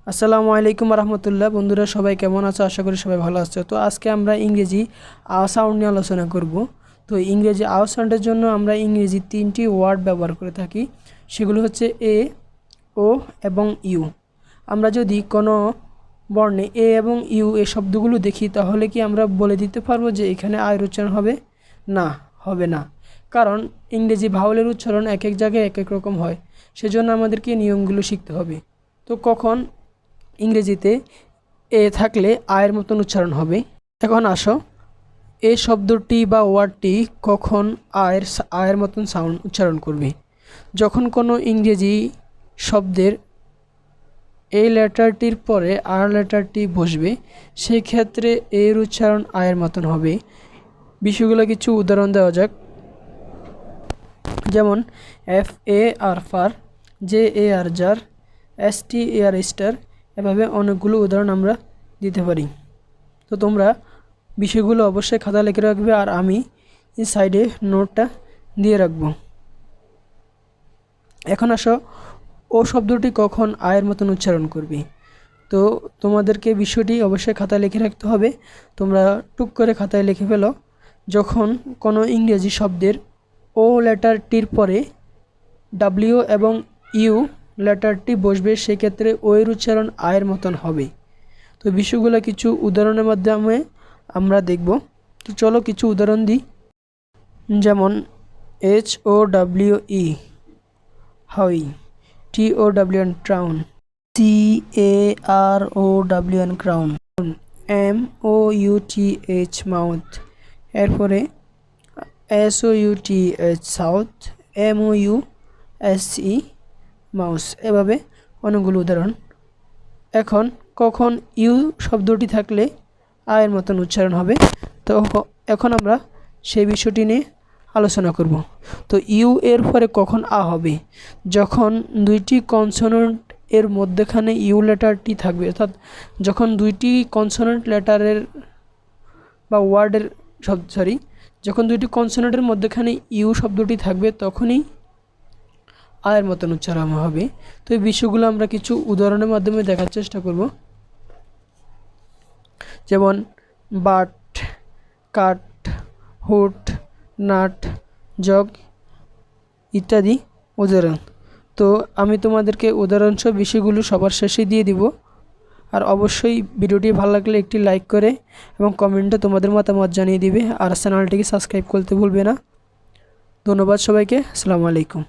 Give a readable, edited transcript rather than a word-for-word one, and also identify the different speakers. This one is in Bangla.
Speaker 1: আসসালামু আলাইকুম রহমতুল্লাহ। বন্ধুরা সবাই কেমন আছো? আশা করি সবাই ভালো আছো। তো আজকে আমরা ইংরেজি সাউন্ড নিয়ে আলোচনা করব। তো ইংরেজি সাউন্ডের জন্য আমরা ইংরেজি 3টি ওয়ার্ড ব্যবহার করে থাকি। সেগুলো হচ্ছে এ, ও এবং ইউ। আমরা যদি কোনো বর্ণে এ এবং ইউ এই শব্দগুলো দেখি তাহলে কি আমরা বলে দিতে পারবো যে এখানে আয়ের উচ্চারণ হবে? না, হবে না। কারণ ইংরেজি ভাওয়েলের উচ্চারণ এক এক জায়গায় এক এক রকম হয়। সেজন্য আমাদেরকে নিয়মগুলো শিখতে হবে। তো কখন ইংরেজিতে এ থাকলে আয়ের মতন উচ্চারণ হবে? এখন আসো, এ শব্দটি বা ওয়ার্ডটি কখন আয়ের মতন সাউন্ড উচ্চারণ করবে। যখন কোনো ইংরেজি শব্দের এই লেটারটির পরে আর লেটারটি বসবে, সেই ক্ষেত্রে এর উচ্চারণ আয়ের মতন হবে। বিষয়গুলো কিছু উদাহরণ দেওয়া যাক। যেমন F A R far, J A R jar, S T A R star, এভাবে অনেকগুলো উদাহরণ আমরা দিতে পারি। তো তোমরা বিষয়গুলো অবশ্যই খাতা লিখে রাখবে, আর আমি এই সাইডে নোটটা দিয়ে রাখব। এখন আসো, ও শব্দটি কখন আয়ের মতন উচ্চারণ করবে। তো তোমাদেরকে বিষয়টি অবশ্যই খাতায় লিখে রাখতে হবে। তোমরা টুক করে খাতায় লিখে ফেলো। যখন কোনো ইংরেজি শব্দের ও লেটারটির পরে ডাব্লিউ এবং ইউ লেটারটি বসবে, সেক্ষেত্রে ও এর উচ্চারণ আয়ের মতন হবে। তো বিষয়গুলো কিছু উদাহরণের মাধ্যমে আমরা দেখব। তো চলো কিছু উদাহরণ দিই। যেমন H O W E, howe, T O W N town, C A R O W N crown, M O U T H mouth, এরপরে S O U T H south, M O U S E mouse, এভাবে অনেকগুলো উদাহরণ। এখন কখন ইউ শব্দটি থাকলে আয়ের মতন উচ্চারণ হবে, তো এখন আমরা সেই বিষয়টি নিয়ে আলোচনা করব। তো ইউ এর পরে কখন আ হবে? যখন দুইটি কনসোনেন্ট এর মধ্যেখানে ইউ লেটারটি থাকবে, অর্থাৎ যখন দুইটি কনসোনেন্ট লেটারের বা ওয়ার্ডের যখন দুইটি কনসোনেন্টের মধ্যেখানে ইউ শব্দটি থাকবে তখনই আয়ের মতন উচ্চারণ হবে। তো এই বিষয়গুলো আমরা কিছু উদাহরণের মাধ্যমে দেখার চেষ্টা করব। যেমন বাট, কাট, হুট, নাট, জগ ইত্যাদি উদাহরণ। তো আমি তোমাদেরকে উদাহরণসহ বিষয়গুলো সবার শেষে দিয়ে দিব। আর অবশ্যই ভিডিওটি ভালো লাগলে একটি লাইক করে এবং কমেন্টে তোমাদের মতামত জানিয়ে দিবে। আর চ্যানেলটিকে সাবস্ক্রাইব করতে ভুলবে না। ধন্যবাদ সবাইকে। আসসালামু আলাইকুম।